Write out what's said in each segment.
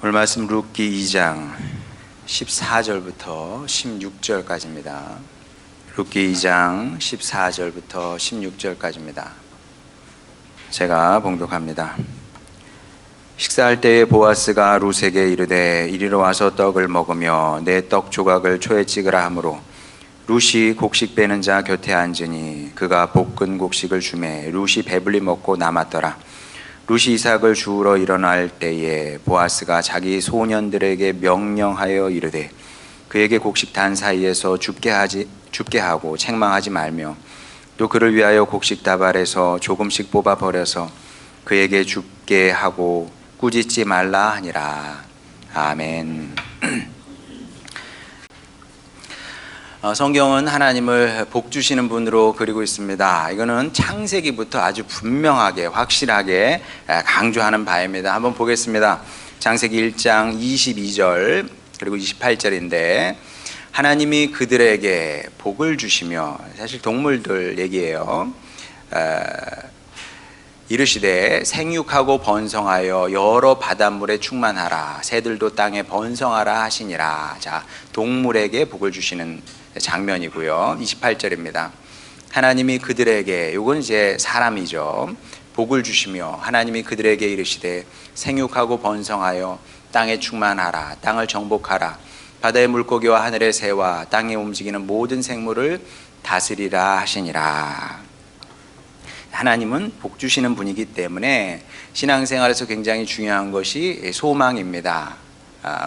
오늘 말씀 룻기 2장 14절부터 16절까지입니다. 룻기 2장 14절부터 16절까지입니다. 제가 봉독합니다. 식사할 때에 보아스가 룻에게 이르되 이리로 와서 떡을 먹으며 내 떡 조각을 초에 찍으라 하므로 룻이 곡식 빼는 자 곁에 앉으니 그가 볶은 곡식을 주매 룻이 배불리 먹고 남았더라. 룻이 이삭을 주우러 일어날 때에 보아스가 자기 소년들에게 명령하여 이르되 그에게 곡식단 사이에서 줍게 하고 책망하지 말며 또 그를 위하여 곡식 다발에서 조금씩 뽑아 버려서 그에게 줍게 하고 꾸짖지 말라 하니라. 아멘. 성경은 하나님을 복 주시는 분으로 그리고 있습니다. 이거는 창세기부터 아주 분명하게 확실하게 강조하는 바입니다. 한번 보겠습니다. 창세기 1장 22절 그리고 28절인데 하나님이 그들에게 복을 주시며, 사실 동물들 얘기예요. 이르시되 생육하고 번성하여 여러 바닷물에 충만하라, 새들도 땅에 번성하라 하시니라. 자, 동물에게 복을 주시는 장면이고요. 28절입니다. 하나님이 그들에게, 이건 이제 사람이죠, 복을 주시며 하나님이 그들에게 이르시되 생육하고 번성하여 땅에 충만하라, 땅을 정복하라, 바다의 물고기와 하늘의 새와 땅에 움직이는 모든 생물을 다스리라 하시니라. 하나님은 복 주시는 분이기 때문에 신앙생활에서 굉장히 중요한 것이 소망입니다.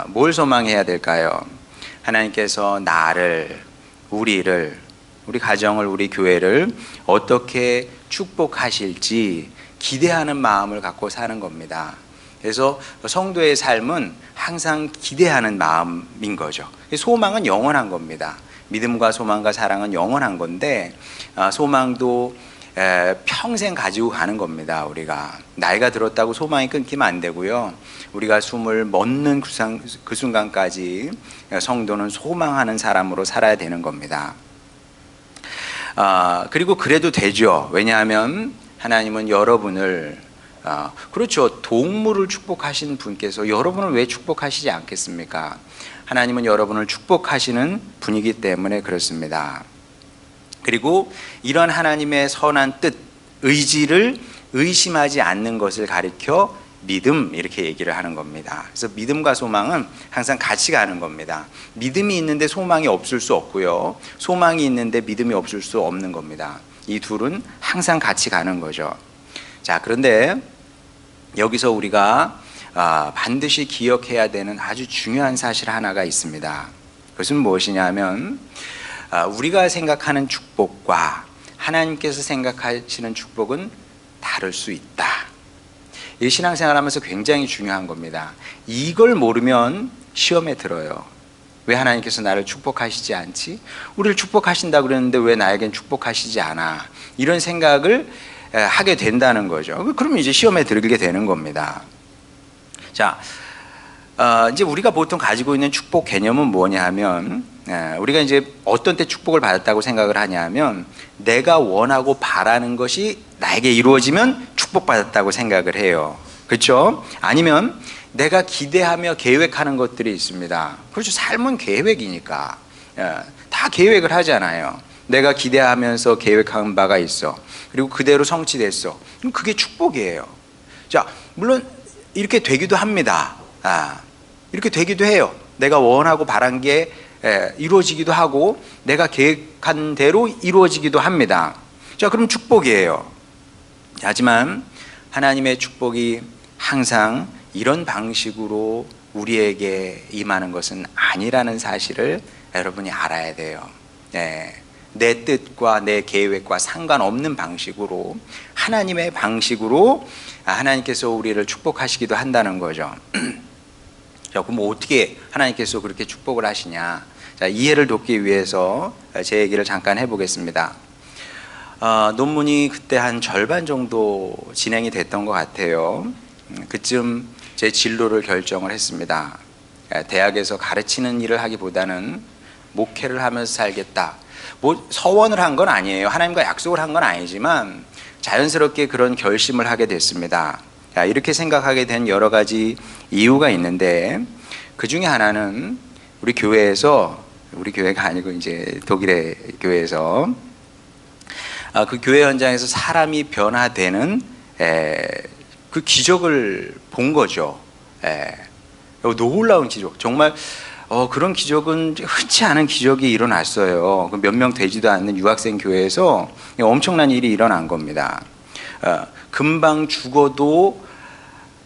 뭘 소망해야 될까요? 하나님께서 나를, 우리를, 우리 가정을, 우리 교회를 어떻게 축복하실지 기대하는 마음을 갖고 사는 겁니다. 그래서 성도의 삶은 항상 기대하는 마음인 거죠. 소망은 영원한 겁니다. 믿음과 소망과 사랑은 영원한 건데 소망도 평생 가지고 가는 겁니다. 우리가 나이가 들었다고 소망이 끊기면 안 되고요. 우리가 숨을 멎는 그 순간까지 성도는 소망하는 사람으로 살아야 되는 겁니다. 그리고 그래도 되죠. 왜냐하면 하나님은 여러분을, 그렇죠, 동물을 축복하신 분께서 여러분을 왜 축복하시지 않겠습니까? 하나님은 여러분을 축복하시는 분이기 때문에 그렇습니다. 그리고 이런 하나님의 선한 뜻, 의지를 의심하지 않는 것을 가리켜 믿음, 이렇게 얘기를 하는 겁니다. 그래서 믿음과 소망은 항상 같이 가는 겁니다. 믿음이 있는데 소망이 없을 수 없고요, 소망이 있는데 믿음이 없을 수 없는 겁니다. 이 둘은 항상 같이 가는 거죠. 자, 그런데 여기서 우리가 반드시 기억해야 되는 아주 중요한 사실 하나가 있습니다. 그것은 무엇이냐면 우리가 생각하는 축복과 하나님께서 생각하시는 축복은 다를 수 있다. 이 신앙생활하면서 굉장히 중요한 겁니다. 이걸 모르면 시험에 들어요. 왜 하나님께서 나를 축복하시지 않지? 우리를 축복하신다 그랬는데 왜 나에겐 축복하시지 않아? 이런 생각을 하게 된다는 거죠. 그러면 이제 시험에 들게 되는 겁니다. 자, 이제 우리가 보통 가지고 있는 축복 개념은 뭐냐 하면, 우리가 이제 어떤 때 축복을 받았다고 생각을 하냐면 내가 원하고 바라는 것이 나에게 이루어지면 축복받았다고 생각을 해요. 그렇죠? 아니면 내가 기대하며 계획하는 것들이 있습니다. 그렇죠. 삶은 계획이니까 다 계획을 하잖아요. 내가 기대하면서 계획한 바가 있어. 그리고 그대로 성취됐어. 그럼 그게 축복이에요. 자, 물론 이렇게 되기도 합니다. 이렇게 되기도 해요. 내가 원하고 바란 게 이루어지기도 하고 내가 계획한 대로 이루어지기도 합니다. 자, 그럼 축복이에요. 하지만 하나님의 축복이 항상 이런 방식으로 우리에게 임하는 것은 아니라는 사실을 여러분이 알아야 돼요. 내 뜻과 내 계획과 상관없는 방식으로, 하나님의 방식으로 하나님께서 우리를 축복하시기도 한다는 거죠. 자, 그럼 어떻게 하나님께서 그렇게 축복을 하시냐? 자, 이해를 돕기 위해서 제 얘기를 잠깐 해보겠습니다. 논문이 그때 한 절반 정도 진행이 됐던 것 같아요. 그쯤 제 진로를 결정을 했습니다. 대학에서 가르치는 일을 하기보다는 목회를 하면서 살겠다. 뭐 서원을 한 건 아니에요. 하나님과 약속을 한 건 아니지만 자연스럽게 그런 결심을 하게 됐습니다. 이렇게 생각하게 된 여러 가지 이유가 있는데, 그 중에 하나는 우리 교회에서, 우리 교회가 아니고 이제 독일의 교회에서, 그 교회 현장에서 사람이 변화되는 그 기적을 본 거죠. 놀라운 기적. 정말 그런 기적은 흔치 않은 기적이 일어났어요. 몇 명 되지도 않는 유학생 교회에서 엄청난 일이 일어난 겁니다. 금방 죽어도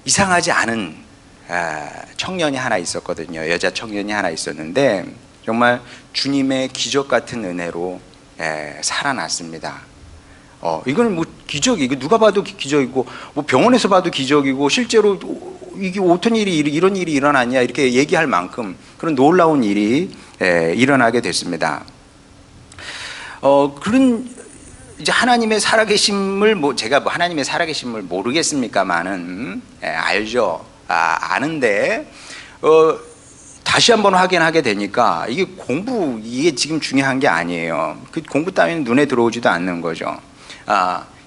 이상하지 않은 청년이 하나 있었거든요. 여자 청년이 하나 있었는데 정말 주님의 기적 같은 은혜로 살아났습니다. 이거는 뭐 기적이, 누가 봐도 기적이고, 뭐 병원에서 봐도 기적이고, 실제로 이게 어떤 일이, 이런 일이 일어났냐, 이렇게 얘기할 만큼 그런 놀라운 일이 일어나게 됐습니다. 그런, 이제 하나님의 살아계심을, 제가 하나님의 살아계심을 모르겠습니까만은, 알죠. 아는데, 다시 한번 확인하게 되니까, 이게 지금 중요한 게 아니에요. 그 공부 따위는 눈에 들어오지도 않는 거죠.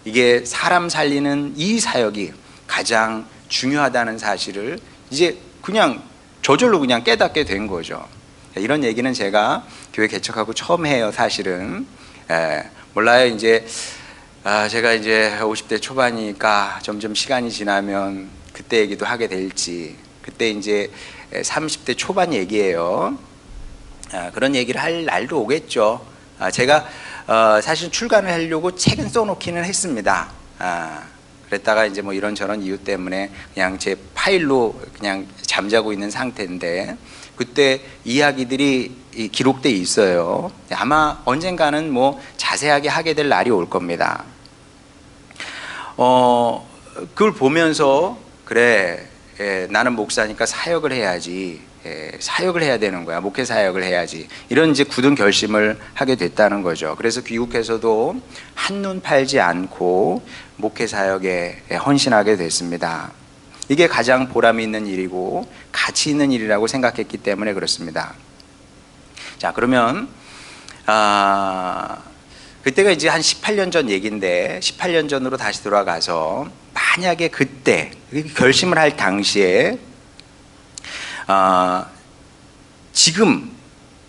이게 사람 살리는 이 사역이 가장 중요하다는 사실을 이제 그냥 저절로 그냥 깨닫게 된 거죠. 이런 얘기는 제가 교회 개척하고 처음 해요, 사실은. 몰라요. 이제 제가 이제 50대 초반이니까 점점 시간이 지나면 그때 얘기도 하게 될지, 그때 이제 30대 초반 얘기예요. 그런 얘기를 할 날도 오겠죠. 제가 사실 출간을 하려고 책은 써놓기는 했습니다. 그랬다가 이제 뭐 이런저런 이유 때문에 그냥 제 파일로 그냥 잠자고 있는 상태인데, 그때 이야기들이 기록돼 있어요. 아마 언젠가는 뭐 자세하게 하게 될 날이 올 겁니다. 그걸 보면서 그래, 나는 목사니까 사역을 해야지. 사역을 해야 되는 거야. 목회 사역을 해야지. 이런 이제 굳은 결심을 하게 됐다는 거죠. 그래서 귀국해서도 한눈 팔지 않고 목회 사역에 헌신하게 됐습니다. 이게 가장 보람 있는 일이고 가치 있는 일이라고 생각했기 때문에 그렇습니다. 자, 그러면 그때가 이제 한 18년 전 얘기인데, 18년 전으로 다시 돌아가서 만약에 그때 결심을 할 당시에 지금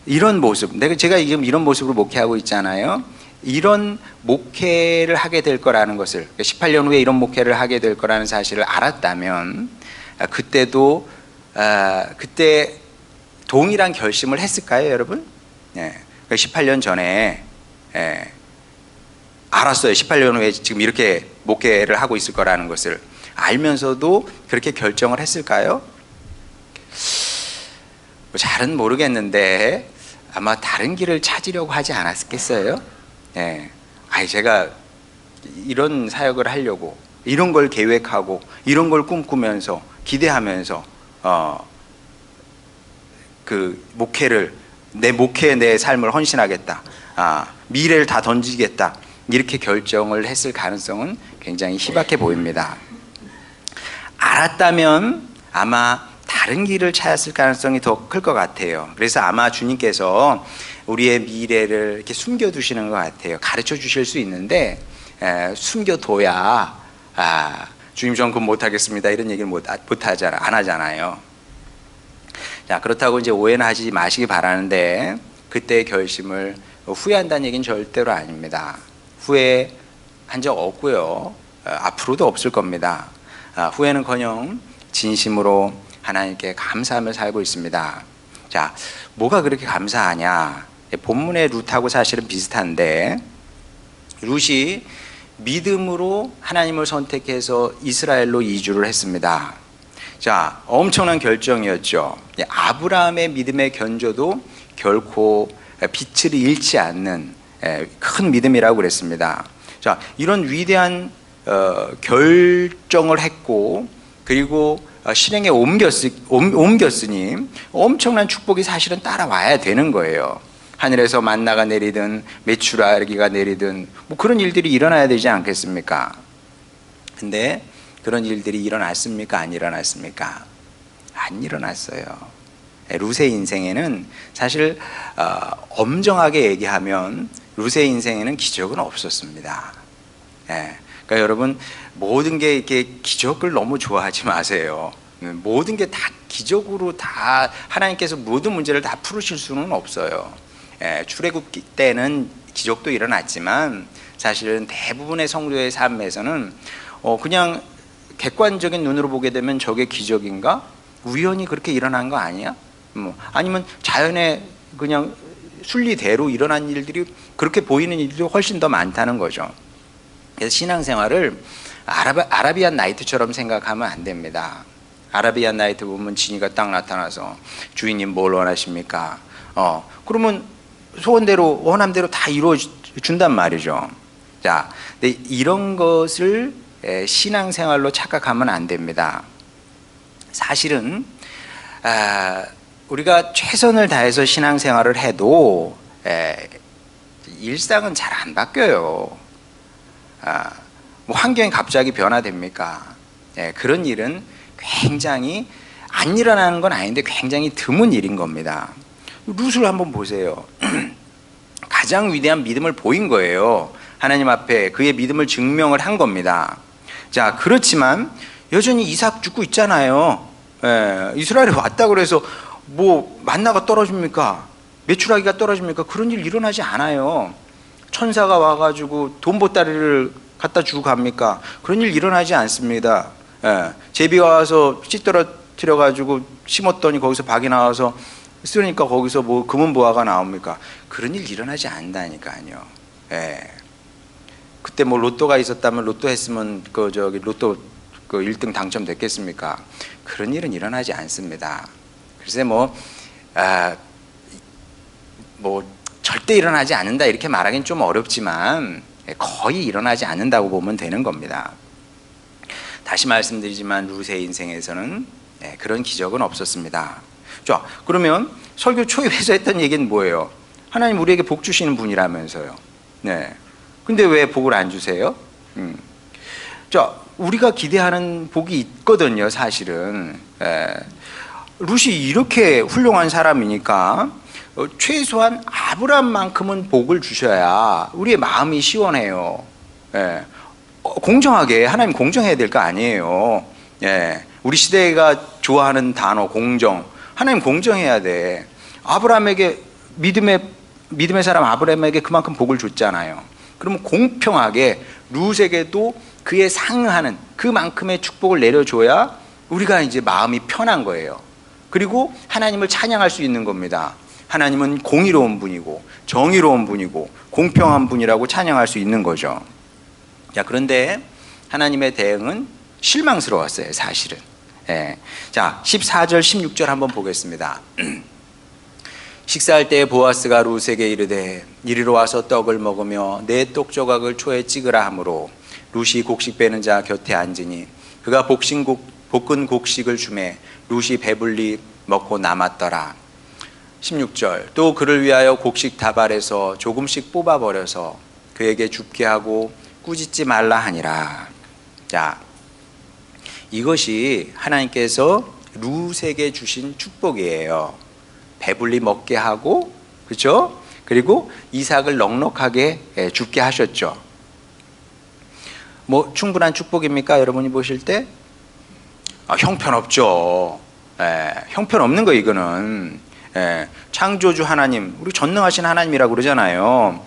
이런 모습, 제가 지금 이런 모습으로 목회하고 있잖아요. 이런 목회를 하게 될 거라는 것을, 18년 후에 이런 목회를 하게 될 거라는 사실을 알았다면 그때도 그때 동일한 결심을 했을까요, 여러분? 18년 전에 알았어요. 18년 후에 지금 이렇게 목회를 하고 있을 거라는 것을 알면서도 그렇게 결정을 했을까요? 잘은 모르겠는데 아마 다른 길을 찾으려고 하지 않았겠어요? 제가 이런 사역을 하려고, 이런 걸 계획하고, 이런 걸 꿈꾸면서, 기대하면서 그 목회를, 내 목회에 내 삶을 헌신하겠다, 미래를 다 던지겠다, 이렇게 결정을 했을 가능성은 굉장히 희박해 보입니다. 알았다면 아마 다른 길을 찾았을 가능성이 더 클 것 같아요. 그래서 아마 주님께서 우리의 미래를 이렇게 숨겨두시는 것 같아요. 가르쳐 주실 수 있는데 숨겨둬야 주님 전 그건 못하겠습니다 이런 얘기를 안 하잖아요. 자, 그렇다고 이제 오해는 하지 마시기 바라는데, 그때의 결심을 후회한다는 얘기는 절대로 아닙니다. 후회한 적 없고요. 앞으로도 없을 겁니다. 후회는커녕 진심으로 하나님께 감사하며 살고 있습니다. 자, 뭐가 그렇게 감사하냐? 본문의 룻하고 사실은 비슷한데, 룻이 믿음으로 하나님을 선택해서 이스라엘로 이주를 했습니다. 자, 엄청난 결정이었죠. 아브라함의 믿음의 견조도 결코 빛을 잃지 않는 큰 믿음이라고 그랬습니다. 자, 이런 위대한 결정을 했고, 그리고 실행에 옮겼으니 엄청난 축복이 사실은 따라와야 되는 거예요. 하늘에서 만나가 내리든 메추라기가 내리든 뭐 그런 일들이 일어나야 되지 않겠습니까? 근데 그런 일들이 일어났습니까? 안 일어났습니까? 안 일어났어요. 룻의 인생에는 사실 엄정하게 얘기하면 룻의 인생에는 기적은 없었습니다. 그러니까 여러분 모든 게 이렇게 기적을 너무 좋아하지 마세요. 모든 게 다 기적으로 다 하나님께서 모든 문제를 다 풀으실 수는 없어요. 출애굽기 때는 기적도 일어났지만 사실은 대부분의 성도의 삶에서는 그냥 객관적인 눈으로 보게 되면 저게 기적인가? 우연히 그렇게 일어난 거 아니야? 아니면 자연의 그냥 순리대로 일어난 일들이 그렇게 보이는 일들이 훨씬 더 많다는 거죠. 그래서 신앙생활을 아라비안 나이트처럼 생각하면 안 됩니다. 아라비안 나이트 보면 지니가 딱 나타나서 주인님 뭘 원하십니까? 그러면 소원대로 원함대로 다 이루어 준단 말이죠. 자, 근데 이런 것을 신앙생활로 착각하면 안 됩니다. 사실은 우리가 최선을 다해서 신앙생활을 해도 일상은 잘 안 바뀌어요. 뭐 환경이 갑자기 변화됩니까? 그런 일은 굉장히 안 일어나는 건 아닌데 굉장히 드문 일인 겁니다. 룻을 한번 보세요. 가장 위대한 믿음을 보인 거예요. 하나님 앞에 그의 믿음을 증명을 한 겁니다. 자, 그렇지만 여전히 이삭 죽고 있잖아요. 이스라엘에 왔다 그래서 뭐 만나가 떨어집니까? 메추라기가 떨어집니까? 그런 일 일어나지 않아요. 천사가 와가지고 돈 보따리를 갖다 주고 갑니까? 그런 일 일어나지 않습니다. 제비가 와서 씨 떨어뜨려가지고 심었더니 거기서 박이 나와서 쓰니까 거기서 뭐 금은보화가 나옵니까? 그런 일 일어나지 않는다니까요. 그때 뭐 로또가 있었다면 로또 했으면 로또 1등 당첨됐겠습니까? 그런 일은 일어나지 않습니다. 글쎄 뭐 절대 일어나지 않는다 이렇게 말하기는 좀 어렵지만 거의 일어나지 않는다고 보면 되는 겁니다. 다시 말씀드리지만 룻의 인생에서는 그런 기적은 없었습니다. 자, 그러면 설교 초입에서 했던 얘기는 뭐예요? 하나님 우리에게 복 주시는 분이라면서요. 네. 근데 왜 복을 안 주세요? 자, 우리가 기대하는 복이 있거든요, 사실은. 룻이 이렇게 훌륭한 사람이니까 최소한 아브라함만큼은 복을 주셔야 우리의 마음이 시원해요. 공정하게, 하나님 공정해야 될 거 아니에요. 우리 시대가 좋아하는 단어 공정, 하나님 공정해야 돼. 아브라함에게 믿음의 사람 아브라함에게 그만큼 복을 줬잖아요. 그러면 공평하게 룻에게도 그에 상응하는 그만큼의 축복을 내려줘야 우리가 이제 마음이 편한 거예요. 그리고 하나님을 찬양할 수 있는 겁니다. 하나님은 공의로운 분이고 정의로운 분이고 공평한 분이라고 찬양할 수 있는 거죠. 자, 그런데 하나님의 대응은 실망스러웠어요, 사실은. 자, 14절 16절 한번 보겠습니다. 식사할 때 보아스가 룻에게 이르되 이리로 와서 떡을 먹으며 내 떡 조각을 초에 찍으라 하므로 룻이 곡식 빼는 자 곁에 앉으니 그가 볶은 곡식을 주매 룻이 배불리 먹고 남았더라. 16절 또 그를 위하여 곡식 다발에서 조금씩 뽑아버려서 그에게 줍게 하고 꾸짖지 말라 하니라. 자, 이것이 하나님께서 룻에게 주신 축복이에요. 배불리 먹게 하고, 그렇죠? 그리고 이삭을 넉넉하게 줍게 하셨죠. 뭐 충분한 축복입니까? 여러분이 보실 때? 형편없죠. 형편없는 거 이거는. 창조주 하나님, 우리 전능하신 하나님이라고 그러잖아요.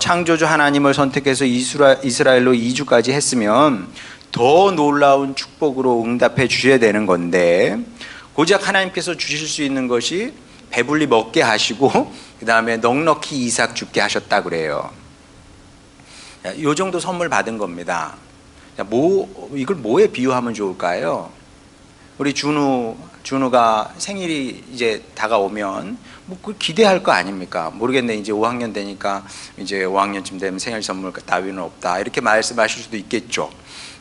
창조주 하나님을 선택해서 이스라엘로 이주까지 했으면 더 놀라운 축복으로 응답해 주셔야 되는 건데 고작 하나님께서 주실 수 있는 것이 배불리 먹게 하시고 그 다음에 넉넉히 이삭 줍게 하셨다 그래요. 이 정도 선물 받은 겁니다. 이걸 뭐에 비유하면 좋을까요? 우리 준우가 생일이 이제 다가오면 뭐 기대할 거 아닙니까? 모르겠네. 이제 5학년 되니까 이제 5학년쯤 되면 생일 선물 따위는 없다 이렇게 말씀하실 수도 있겠죠.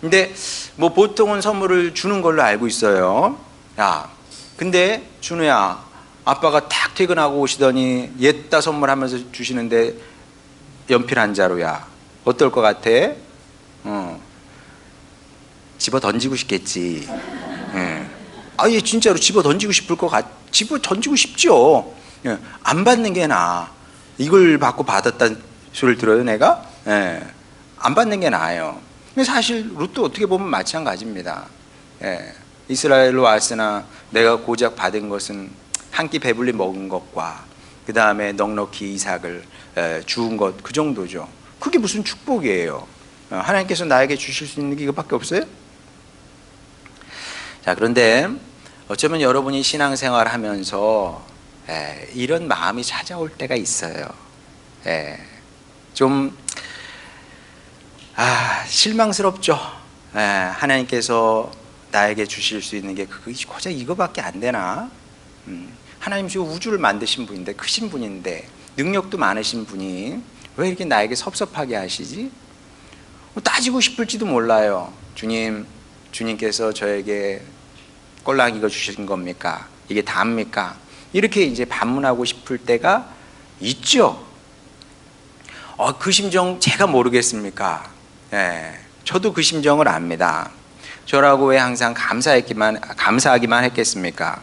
근데 뭐 보통은 선물을 주는 걸로 알고 있어요. 야, 근데 준우야, 아빠가 탁 퇴근하고 오시더니 옛다 선물하면서 주시는데 연필 한 자루야. 어떨 것 같아? 집어 던지고 싶겠지. 얘 진짜로 집어 던지고 집어 던지고 싶죠. 안 받는 게 나아. 이걸 받고 받았다는 소리를 들어요, 내가? 안 받는 게 나아요. 근데 사실 룻도 어떻게 보면 마찬가지입니다. 예, 이스라엘로 왔으나 내가 고작 받은 것은 한 끼 배불리 먹은 것과 그 다음에 넉넉히 이삭을 주운 것, 그 정도죠. 그게 무슨 축복이에요? 하나님께서 나에게 주실 수 있는 게 이것밖에 없어요? 자, 그런데 어쩌면 여러분이 신앙생활 하면서 이런 마음이 찾아올 때가 있어요. 좀 실망스럽죠. 하나님께서 나에게 주실 수 있는 게 고작 이거밖에 안 되나? 하나님 지금 우주를 만드신 분인데, 크신 분인데, 능력도 많으신 분이 왜 이렇게 나에게 섭섭하게 하시지? 따지고 싶을지도 몰라요. 주님께서 저에게 꼴랑 이거 주신 겁니까? 이게 다입니까? 이렇게 이제 반문하고 싶을 때가 있죠. 그 심정 제가 모르겠습니까? 저도 그 심정을 압니다. 저라고 왜 항상 감사하기만 했겠습니까?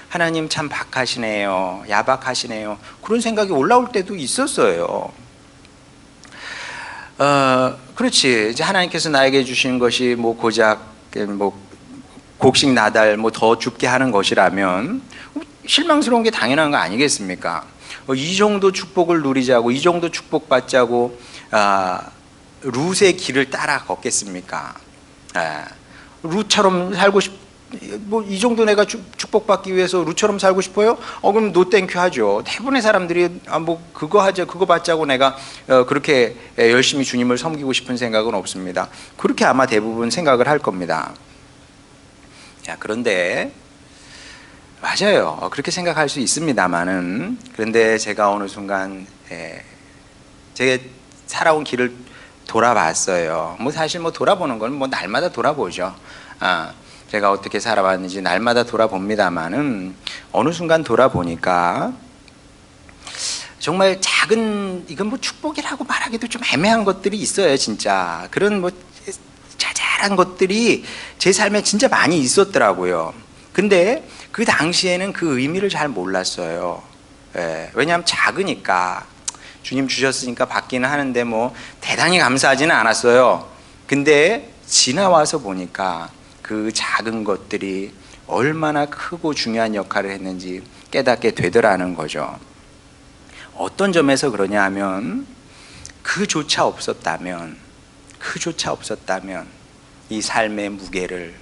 하나님 참 박하시네요. 야박하시네요. 그런 생각이 올라올 때도 있었어요. 그렇지. 이제 하나님께서 나에게 주신 것이 고작 곡식 나달 더 줍게 하는 것이라면 실망스러운 게 당연한 거 아니겠습니까? 이 정도 축복을 누리자고, 이 정도 축복받자고 룻의 길을 따라 걷겠습니까? 룻처럼 살고 이 정도 내가 축복받기 위해서 룻처럼 살고 싶어요? 그럼 노 땡큐 하죠. 대부분의 사람들이 그거 하자, 그거 받자고 내가 그렇게 열심히 주님을 섬기고 싶은 생각은 없습니다. 그렇게 아마 대부분 생각을 할 겁니다. 자, 그런데 맞아요. 그렇게 생각할 수 있습니다만은, 그런데 제가 어느 순간 제가 살아온 길을 돌아봤어요. 사실 돌아보는 건 날마다 돌아보죠. 제가 어떻게 살아왔는지 날마다 돌아봅니다만은, 어느 순간 돌아보니까 정말 작은, 이건 축복이라고 말하기도 좀 애매한 것들이 있어요. 진짜 그런 자잘한 것들이 제 삶에 진짜 많이 있었더라고요. 근데 그 당시에는 그 의미를 잘 몰랐어요. 왜냐하면 작으니까, 주님 주셨으니까 받기는 하는데 대단히 감사하지는 않았어요. 근데 지나와서 보니까 그 작은 것들이 얼마나 크고 중요한 역할을 했는지 깨닫게 되더라는 거죠. 어떤 점에서 그러냐 하면, 그조차 없었다면 이 삶의 무게를,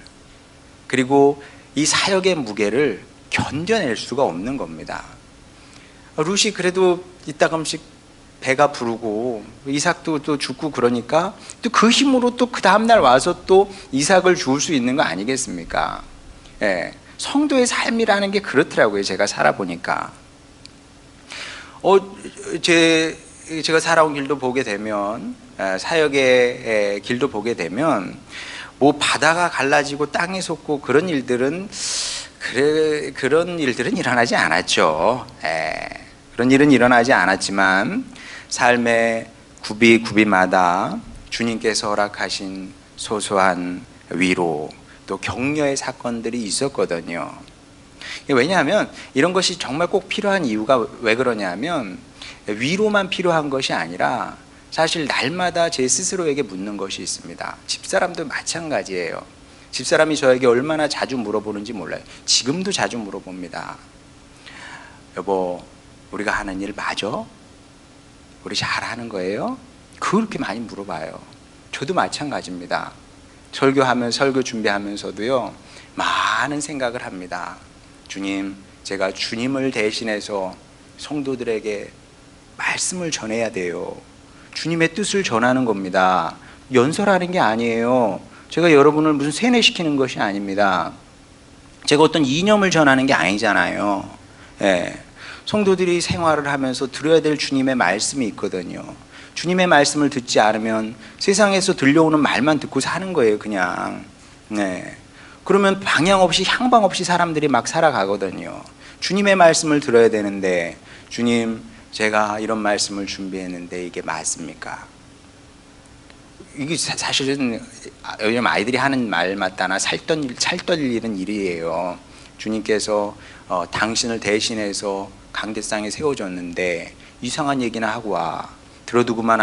그리고 이 사역의 무게를 견뎌낼 수가 없는 겁니다. 룻이 그래도 이따금씩 배가 부르고 이삭도 또 죽고 그러니까 또 그 힘으로 또 그 다음날 와서 또 이삭을 주울 수 있는 거 아니겠습니까? 성도의 삶이라는 게 그렇더라고요. 제가 살아보니까. 제가 살아온 길도 보게 되면, 사역의 길도 보게 되면, 바다가 갈라지고 땅이 솟고 그런 일들은 일어나지 않았죠. 그런 일은 일어나지 않았지만, 삶의 구비마다 주님께서 허락하신 소소한 위로, 또 격려의 사건들이 있었거든요. 왜냐하면 이런 것이 정말 꼭 필요한 이유가 왜 그러냐면, 위로만 필요한 것이 아니라 사실 날마다 제 스스로에게 묻는 것이 있습니다. 집사람도 마찬가지예요. 집사람이 저에게 얼마나 자주 물어보는지 몰라요. 지금도 자주 물어봅니다. 여보, 우리가 하는 일 맞아? 우리 잘하는 거예요? 그렇게 많이 물어봐요. 저도 마찬가지입니다. 설교 준비하면서도요, 많은 생각을 합니다. 주님, 제가 주님을 대신해서 성도들에게 말씀을 전해야 돼요. 주님의 뜻을 전하는 겁니다. 연설하는 게 아니에요. 제가 여러분을 무슨 세뇌시키는 것이 아닙니다. 제가 어떤 이념을 전하는 게 아니잖아요. 성도들이 생활을 하면서 들어야 될 주님의 말씀이 있거든요. 주님의 말씀을 듣지 않으면 세상에서 들려오는 말만 듣고 사는 거예요, 그냥. 그러면 방향 없이, 향방 없이 사람들이 막 살아가거든요. 주님의 말씀을 들어야 되는데, 주님, 제가 이런 말씀을 준비했는데 이게 맞습니까? 이게 사실은 요즘 아이들이 하는 말 맞다나 살떨리는 일이에요. 주님께서 당신을 대신해서 강대상에 세워줬는데 이상한 얘기나 하고 와. 들어도 그만,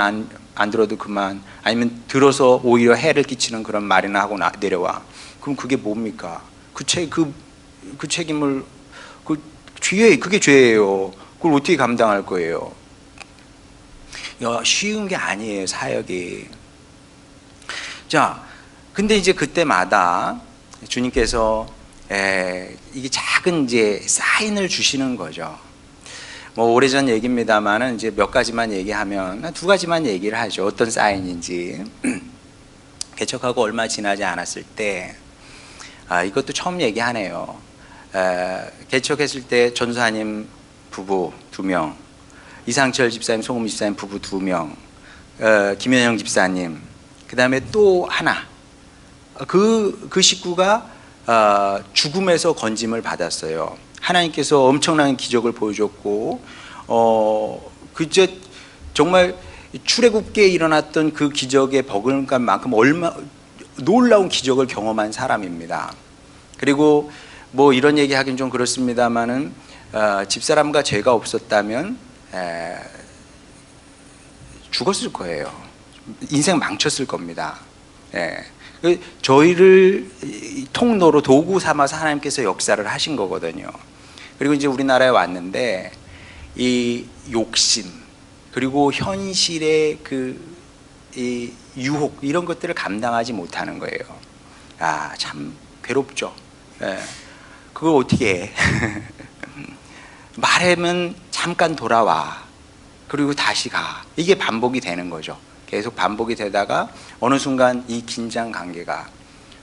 안 들어도 그만, 아니면 들어서 오히려 해를 끼치는 그런 말이나 하고 내려와. 그럼 그게 뭡니까? 그 책임을, 그게 죄예요. 그걸 어떻게 감당할 거예요? 쉬운 게 아니에요, 사역이. 자, 근데 이제 그때마다 주님께서 이게 작은 이제 사인을 주시는 거죠. 뭐 오래전 얘기입니다만은 이제 몇 가지만 얘기하면 두 가지만 얘기를 하죠. 어떤 사인인지. 개척하고 얼마 지나지 않았을 때, 이것도 처음 얘기하네요. 개척했을 때 전도사님 부부 2명, 이상철 집사님, 송금 집사님 부부 2명, 김현영 집사님, 그 다음에 또 하나, 그 식구가 죽음에서 건짐을 받았어요. 하나님께서 엄청난 기적을 보여줬고, 그저 정말 출애굽기에 일어났던 그 기적의 버금갈만큼 얼마 놀라운 기적을 경험한 사람입니다. 그리고 뭐 이런 얘기하기는 좀 그렇습니다만은 집사람과 죄가 없었다면 죽었을 거예요. 인생 망쳤을 겁니다. 저희를 통로로 도구 삼아서 하나님께서 역사를 하신 거거든요. 그리고 이제 우리나라에 왔는데 이 욕심 그리고 현실의 이 유혹 이런 것들을 감당하지 못하는 거예요. 참 괴롭죠. 그걸 어떻게 해? 말하면 잠깐 돌아와. 그리고 다시 가. 이게 반복이 되는 거죠. 계속 반복이 되다가 어느 순간 이 긴장 관계가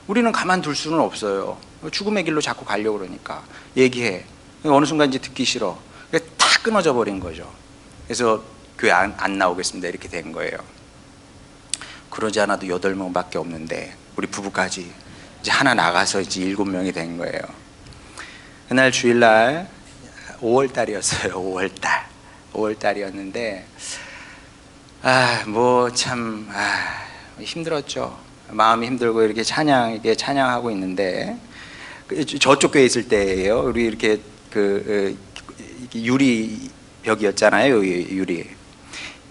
우리는 가만둘 수는 없어요. 죽음의 길로 자꾸 가려고 그러니까 얘기해. 어느 순간 이제 듣기 싫어. 다 끊어져 버린 거죠. 그래서 교회 안 나오겠습니다. 이렇게 된 거예요. 그러지 않아도 8명밖에 없는데 우리 부부까지 이제 하나 나가서 이제 7명이 된 거예요. 그날 주일날 5월달이었어요. 5월달이었는데 뭐 참 힘들었죠. 마음이 힘들고 이렇게 찬양하고 있는데 저쪽 교회 있을 때예요. 우리 이렇게 유리 벽이었잖아요. 유리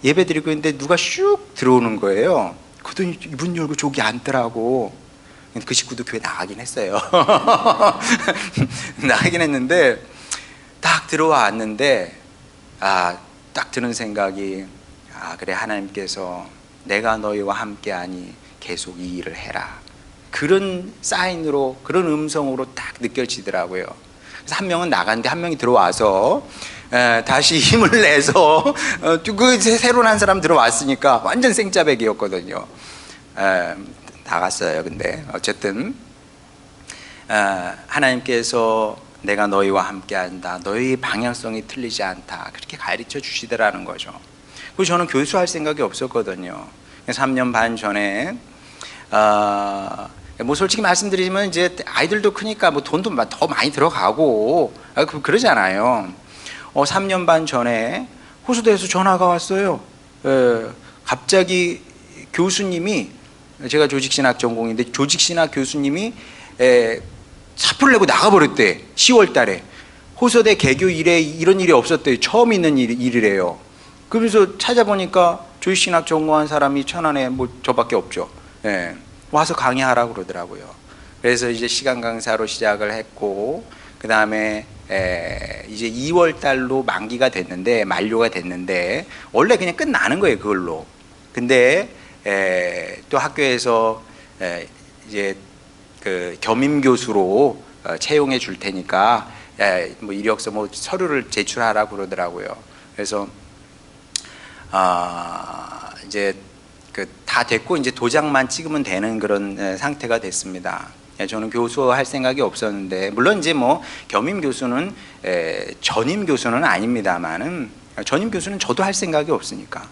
예배 드리고 있는데 누가 슉 들어오는 거예요. 그랬더니 문 열고 저기 앉더라고. 그 식구도 교회 나가긴 했어요. 나가긴 했는데 딱 들어왔는데 딱 드는 생각이 그래 하나님께서 내가 너희와 함께하니 계속 이 일을 해라. 그런 사인으로 그런 음성으로 딱 느껴지더라고요. 그래서 한 명은 나갔는데 한 명이 들어와서 다시 힘을 내서 그 새로운 한 사람 들어왔으니까 완전 생짜배기였거든요. 나갔어요. 근데 어쨌든 하나님께서 내가 너희와 함께한다. 너희의 방향성이 틀리지 않다. 그렇게 가르쳐 주시더라는 거죠. 그리고 저는 교수할 생각이 없었거든요. 3년 반 전에 뭐 솔직히 말씀드리면 이제 아이들도 크니까 뭐 돈도 더 많이 들어가고 그러잖아요. 3년 반 전에 호수대에서 전화가 왔어요. 갑자기 교수님이 제가 조직신학 전공인데 조직신학 교수님이 사표를 내고 나가버렸대. 10월 달에 호서대 개교 이래 이런 일이 없었대요. 처음 있는 일이래요. 그래서 찾아보니까 조직신학 전공한 사람이 천안에 뭐 저밖에 없죠. 와서 강의하라고 그러더라고요. 그래서 이제 시간 강사로 시작을 했고 그 다음에 이제 2월 달로 만기가 됐는데 만료가 됐는데 원래 그냥 끝나는 거예요 그걸로. 근데 또 학교에서 이제 그 겸임 교수로 채용해 줄 테니까 뭐 이력서 뭐 서류를 제출하라고 그러더라고요. 그래서 이제 다 됐고 이제 도장만 찍으면 되는 그런 상태가 됐습니다. 저는 교수할 생각이 없었는데 물론 이제 뭐 겸임 교수는 전임 교수는 아닙니다만은 전임 교수는 저도 할 생각이 없으니까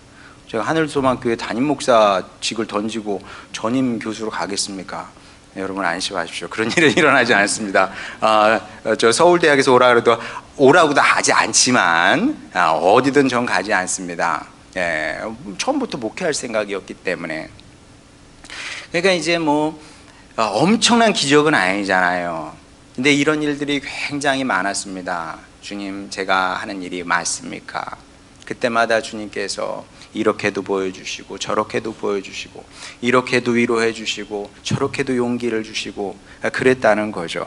제가 하늘소망교회 담임 목사직을 던지고 전임 교수로 가겠습니까? 여러분 안심하십시오. 그런 일은 일어나지 않습니다. 저 서울대학에서 오라 그래도 오라고도 하지 않지만 어디든 전 가지 않습니다. 처음부터 목회할 생각이었기 때문에. 그러니까 이제 뭐 엄청난 기적은 아니잖아요. 근데 이런 일들이 굉장히 많았습니다. 주님 제가 하는 일이 맞습니까? 그때마다 주님께서 이렇게도 보여주시고 저렇게도 보여주시고 이렇게도 위로해 주시고 저렇게도 용기를 주시고 그랬다는 거죠.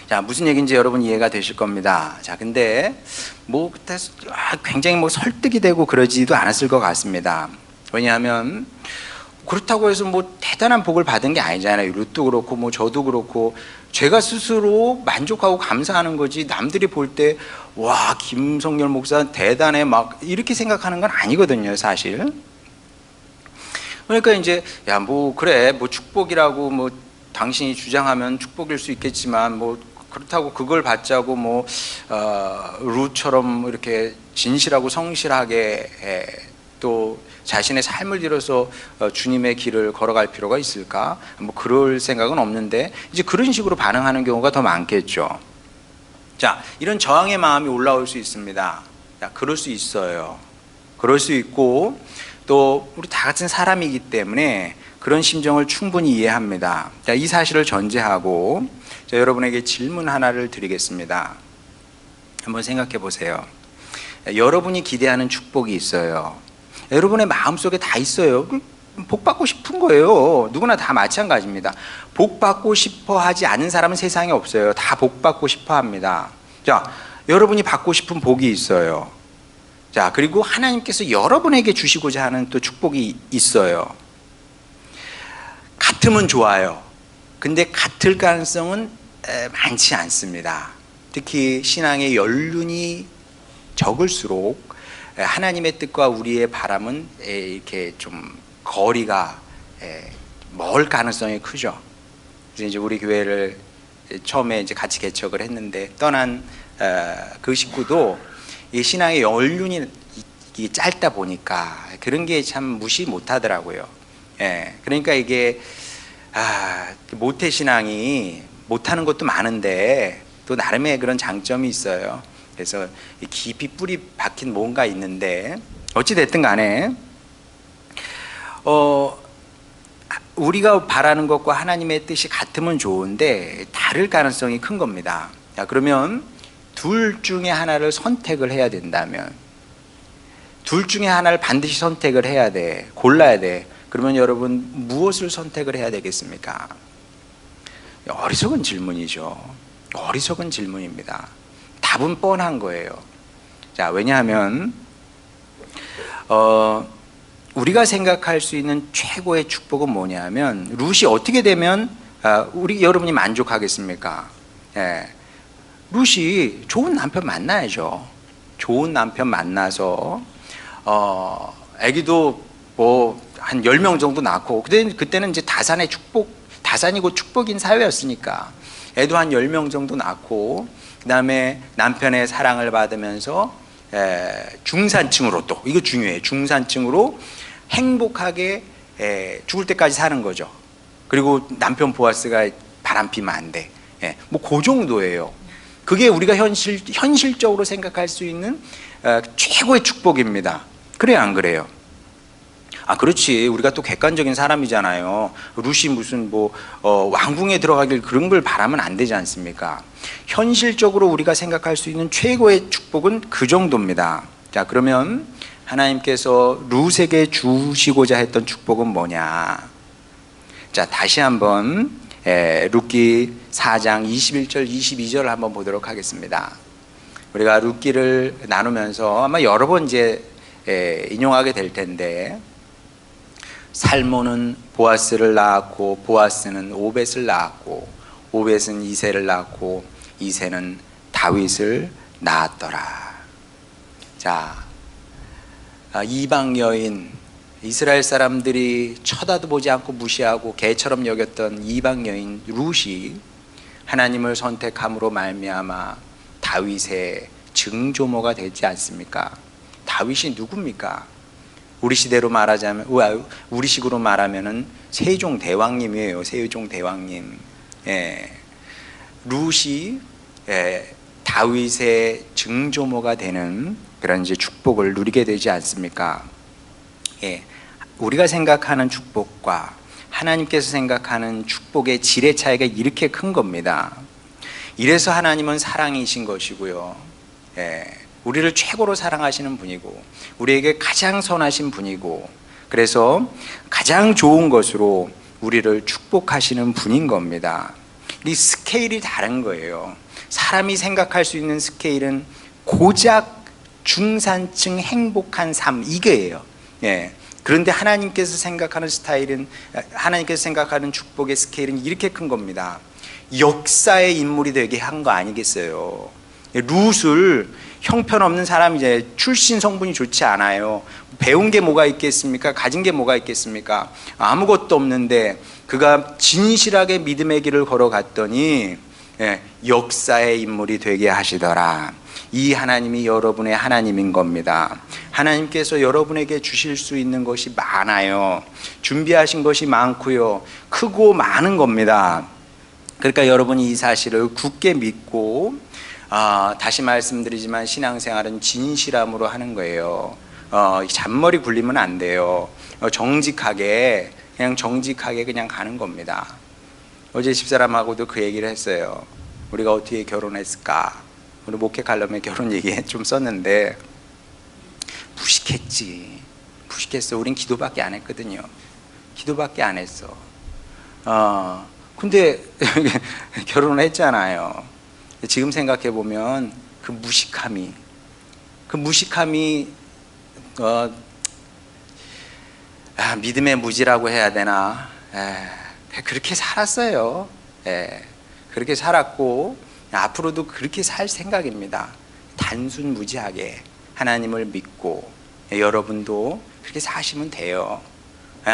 자, 무슨 얘기인지 여러분 이해가 되실 겁니다. 자, 근데 뭐 굉장히 설득이 되고 그러지도 않았을 것 같습니다. 왜냐하면 그렇다고 해서 대단한 복을 받은 게 아니잖아요. 룻도 그렇고 저도 그렇고 제가 스스로 만족하고 감사하는 거지, 남들이 볼 때 와, 김성렬 목사 대단해 막 이렇게 생각하는 건 아니거든요, 사실. 그러니까 이제 야, 그래, 축복이라고 당신이 주장하면 축복일 수 있겠지만 그렇다고 그걸 받자고 룻처럼 이렇게 진실하고 성실하게 또 자신의 삶을 들여서 주님의 길을 걸어갈 필요가 있을까? 그럴 생각은 없는데 이제 그런 식으로 반응하는 경우가 더 많겠죠. 자, 이런 저항의 마음이 올라올 수 있습니다. 자, 그럴 수 있어요. 그럴 수 있고 또 우리 다 같은 사람이기 때문에 그런 심정을 충분히 이해합니다. 자, 이 사실을 전제하고 여러분에게 질문 하나를 드리겠습니다. 한번 생각해 보세요. 여러분이 기대하는 축복이 있어요. 여러분의 마음속에 다 있어요. 복 받고 싶은 거예요. 누구나 다 마찬가지입니다. 복 받고 싶어 하지 않은 사람은 세상에 없어요. 다 복 받고 싶어 합니다. 자, 여러분이 받고 싶은 복이 있어요. 자, 그리고 하나님께서 여러분에게 주시고자 하는 또 축복이 있어요. 같으면 좋아요. 근데 같을 가능성은 많지 않습니다. 특히 신앙의 연륜이 적을수록 하나님의 뜻과 우리의 바람은 이렇게 좀 거리가 멀 가능성이 크죠. 그래서 이제 우리 교회를 처음에 이제 같이 개척을 했는데 떠난 그 식구도 이 신앙의 연륜이 짧다 보니까 그런 게 참 무시 못하더라고요. 그러니까 이게 모태신앙이 못하는 것도 많은데 또 나름의 그런 장점이 있어요. 그래서 깊이 뿌리 박힌 뭔가 있는데 어찌 됐든 간에 우리가 바라는 것과 하나님의 뜻이 같으면 좋은데 다를 가능성이 큰 겁니다. 자, 그러면 둘 중에 하나를 선택을 해야 된다면, 둘 중에 하나를 반드시 선택을 해야 돼, 골라야 돼. 그러면 여러분 무엇을 선택을 해야 되겠습니까? 어리석은 질문이죠. 어리석은 질문입니다. 답은 뻔한 거예요. 자, 왜냐하면 우리가 생각할 수 있는 최고의 축복은 뭐냐면, 룻이 어떻게 되면 여러분이 만족하겠습니까? 룻이 좋은 남편 만나야죠. 좋은 남편 만나서 아기도 한 10명 정도 낳고, 그때는 이제 다산이고 축복인 사회였으니까 애도 한 10명 정도 낳고, 그 다음에 남편의 사랑을 받으면서 중산층으로, 또 이거 중요해요, 중산층으로 행복하게 죽을 때까지 사는 거죠. 그리고 남편 보아스가 바람피면 안 돼. 그 정도예요. 그게 우리가 현실적으로 생각할 수 있는 최고의 축복입니다. 그래요, 안 그래요? 그렇지. 우리가 또 객관적인 사람이잖아요. 룻이 무슨 왕궁에 들어가길 그런 걸 바라면 안 되지 않습니까? 현실적으로 우리가 생각할 수 있는 최고의 축복은 그 정도입니다. 자, 그러면 하나님께서 룻에게 주시고자 했던 축복은 뭐냐? 자, 다시 한번 룻기 4장 21절 22절을 한번 보도록 하겠습니다. 우리가 룻기를 나누면서 아마 여러 번 이제 인용하게 될 텐데, 살몬은 보아스를 낳았고, 보아스는 오벳을 낳았고, 오벳은 이새를 낳았고, 이새는 다윗을 낳았더라. 자, 이방 여인, 이스라엘 사람들이 쳐다도 보지 않고 무시하고 개처럼 여겼던 이방 여인 룻이 하나님을 선택함으로 말미암아 다윗의 증조모가 되지 않습니까? 다윗이 누굽니까? 우리 시대로 말하자면, 우리식으로 말하면은 세종 대왕님이에요. 세종 대왕님. 룻이 다윗의 증조모가 되는 그런 이제 축복을 누리게 되지 않습니까? 우리가 생각하는 축복과 하나님께서 생각하는 축복의 질의 차이가 이렇게 큰 겁니다. 이래서 하나님은 사랑이신 것이고요. 우리를 최고로 사랑하시는 분이고 우리에게 가장 선하신 분이고 그래서 가장 좋은 것으로 우리를 축복하시는 분인 겁니다. 이 스케일이 다른 거예요. 사람이 생각할 수 있는 스케일은 고작 중산층 행복한 삶 이거예요. 예. 그런데 하나님께서 생각하는 스타일은 하나님께서 생각하는 축복의 스케일은 이렇게 큰 겁니다. 역사의 인물이 되게 한 거 아니겠어요. 룻을 형편없는 사람이제 출신 성분이 좋지 않아요. 배운 게 뭐가 있겠습니까? 가진 게 뭐가 있겠습니까? 아무것도 없는데 그가 진실하게 믿음의 길을 걸어갔더니 역사의 인물이 되게 하시더라. 이 하나님이 여러분의 하나님인 겁니다. 하나님께서 여러분에게 주실 수 있는 것이 많아요. 준비하신 것이 많고요. 크고 많은 겁니다. 그러니까 여러분이 이 사실을 굳게 믿고 다시 말씀드리지만 신앙생활은 진실함으로 하는 거예요. 잔머리 굴리면 안 돼요. 정직하게 그냥 가는 겁니다. 어제 집사람하고도 그 얘기를 했어요. 우리가 어떻게 결혼했을까? 우리 목회 가려면 결혼 얘기 좀 썼는데 무식했어. 우린 기도밖에 안 했거든요. 기도밖에 안 했어. 근데 결혼을 했잖아요. 지금 생각해 보면 그 무식함이 믿음의 무지라고 해야 되나? 그렇게 살았어요. 그렇게 살았고 앞으로도 그렇게 살 생각입니다. 단순무지하게 하나님을 믿고 여러분도 그렇게 사시면 돼요.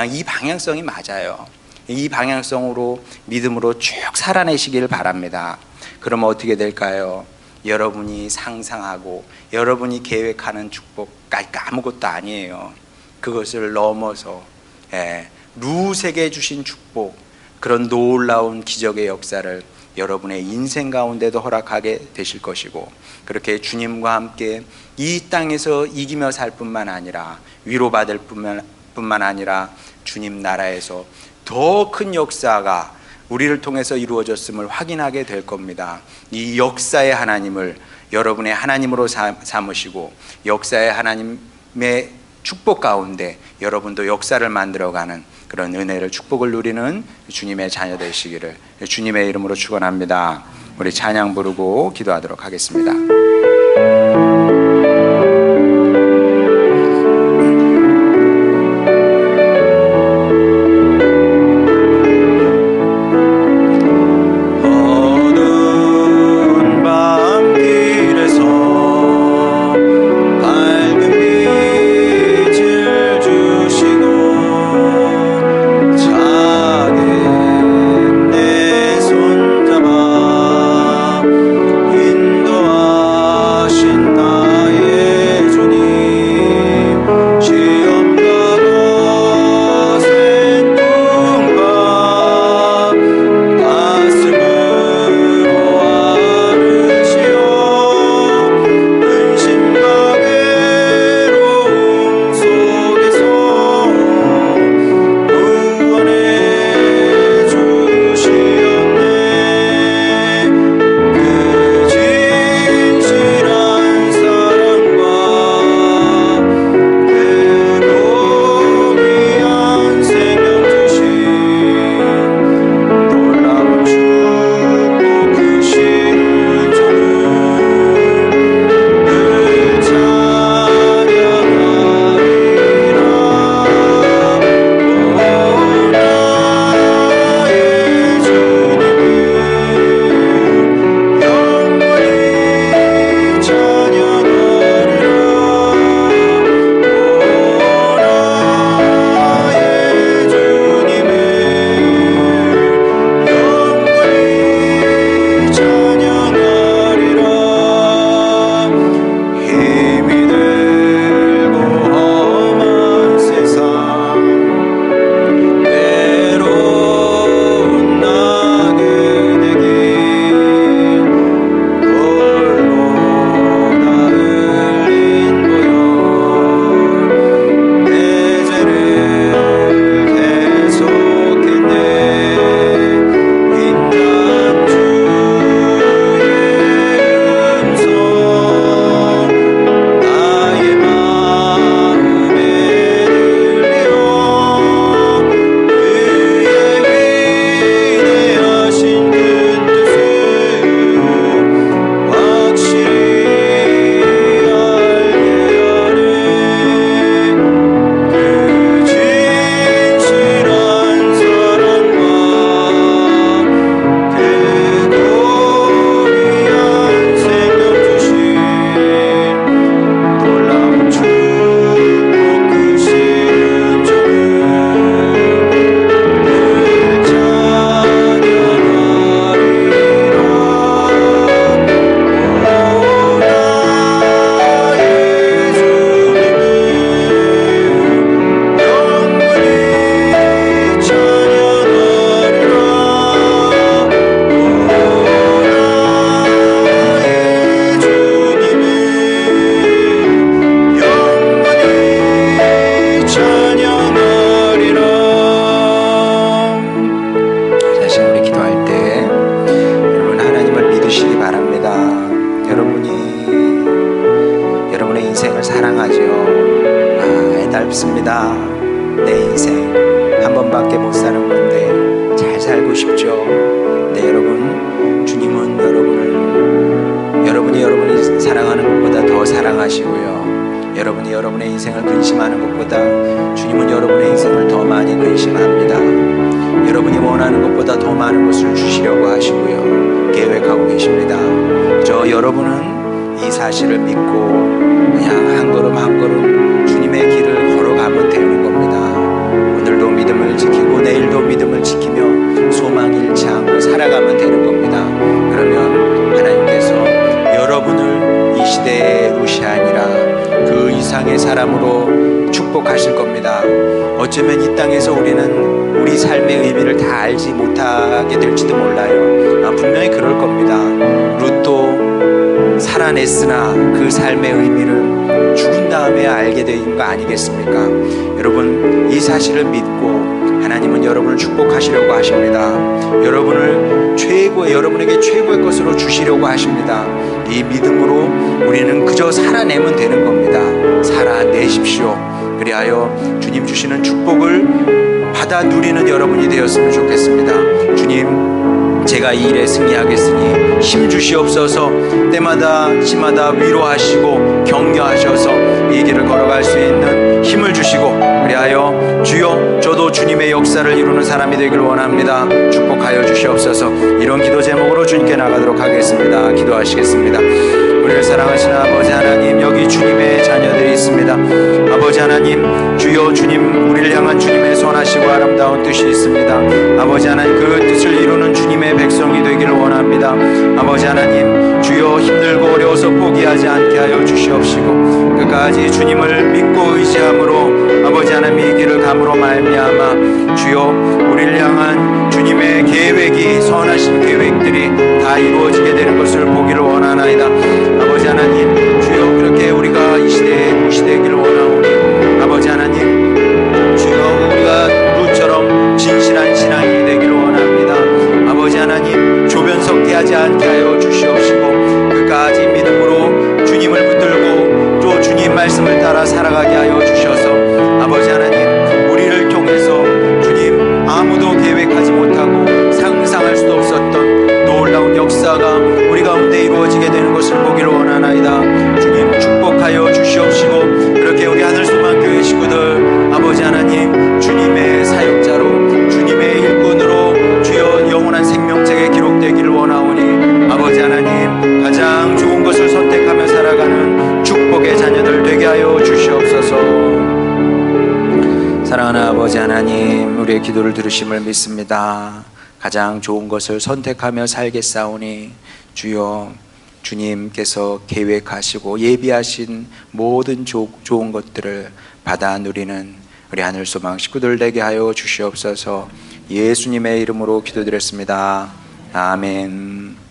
이 방향성이 맞아요. 이 방향성으로 믿음으로 쭉 살아내시기를 바랍니다. 그러면 어떻게 될까요? 여러분이 상상하고 여러분이 계획하는 축복 아무것도 아니에요. 그것을 넘어서 룻에게 주신 축복, 그런 놀라운 기적의 역사를 여러분의 인생 가운데도 허락하게 되실 것이고 그렇게 주님과 함께 이 땅에서 이기며 살 뿐만 아니라 위로받을 뿐만 아니라 주님 나라에서 더 큰 역사가 우리를 통해서 이루어졌음을 확인하게 될 겁니다. 이 역사의 하나님을 여러분의 하나님으로 삼으시고 역사의 하나님의 축복 가운데 여러분도 역사를 만들어가는 그런 은혜를 축복을 누리는 주님의 자녀 되시기를 주님의 이름으로 축원합니다. 우리 찬양 부르고 기도하도록 하겠습니다. 인생을 사랑하지요. 애달습니다. 내 인생 한 번밖에 못 사는 건데 잘 살고 싶죠. 네, 여러분, 주님은 여러분이 사랑하는 것보다 더 사랑하시고요, 여러분이 여러분의 인생을 근심하는 것보다 주님은 여러분의 인생을 더 많이 근심합니다. 여러분이 원하는 것보다 더 많은 것을 주시려고 하시고요, 계획하고 계십니다. 여러분은 이 사실을 믿고 그냥 한 걸음 한 걸음 주님의 길을 걸어가면 되는 겁니다. 오늘도 믿음을 지키고 내일도 믿음을 지키며 소망 잃지 않고 살아가면 되는 겁니다. 그러면 하나님께서 여러분을 이 시대의 루시아 아니라 그 이상의 사람으로 축복하실 겁니다. 어쩌면 이 땅에서 우리는 우리 삶의 의미를 다 알지 못하게 될지도 몰라요. 분명히 그럴 겁니다. 룻도 살아냈으나 그 삶의 의미를 죽은 다음에 알게 된 거 아니겠습니까? 여러분, 이 사실을 믿고 하나님은 여러분을 축복하시려고 하십니다. 여러분에게 최고의 것으로 주시려고 하십니다. 이 믿음으로 우리는 그저 살아내면 되는 겁니다. 살아내십시오. 그리하여 주님 주시는 축복을 받아 누리는 여러분이 되었으면 좋겠습니다. 주님, 제가 이 일에 승리하겠으니 힘 주시옵소서. 때마다 시마다 위로하시고 격려하셔서 이 길을 걸어갈 수 있는 힘을 주시고, 그리하여 주여, 저도 주님의 역사를 이루는 사람이 되길 원합니다. 축복하여 주시옵소서. 이런 기도 제목으로 주님께 나가도록 하겠습니다. 기도하시겠습니다. 우리를 사랑하시는 아버지 하나님, 여기 주님의 자녀들이 있습니다. 아버지 하나님, 주여, 주님, 우리를 향한 주님의 선하시고 아름다운 뜻이 있습니다. 아버지 하나님, 그 뜻을 이루는 주님의 백성이 되기를 원합니다. 아버지 하나님, 주여, 힘들고 어려워서 포기하지 않게 하여 주시옵시고 끝까지 주님을 믿고 의지함으로 아버지 하나님 이 길을 감으로 말미암아 주여, 우리를 향한 주님의 계획이, 선하신 계획들이 다 이루어지게 되는 것을 보기를 원하나이다. 아버지 하나님, 주여, 그렇게 우리가 이 시대에 무시되기를 원하오니 아버지 하나님, 주여, 우리가 룻처럼 진실한 신앙이 되기를 원합니다. 아버지 하나님, 조변 섞게 하지 않게 하여 주시옵시고 끝까지 믿음으로 주님을 붙들고 또 주님 말씀을 따라 살아가게 하여 주셔서 아버지 하나님, 우리를 통해서 주님, 아무도 계획하지 못하고 상상할 수도 없었던 놀라운 역사가 우리 가운데 이루어지게 되는 것을 보기를 원하나이다. 주님, 축복하여 주시옵시고 그렇게 우리 하늘소망교회 식구들 아버지 하나님, 주님의 사역자로 주님의 일꾼으로 주여 영원한 생명책에 기록되기를 원하오니 아버지 하나님, 가장 좋은 것을 선택하며 살아가는 축복의 자녀들 되게 하여 주시옵소서. 사랑하는 아버지 하나님, 우리의 기도를 들으심을 믿습니다. 가장 좋은 것을 선택하며 살겠사오니 주여, 주님께서 계획하시고 예비하신 모든 좋은 것들을 받아 누리는 우리 하늘소망 식구들 되게 하여 주시옵소서. 예수님의 이름으로 기도드렸습니다. 아멘.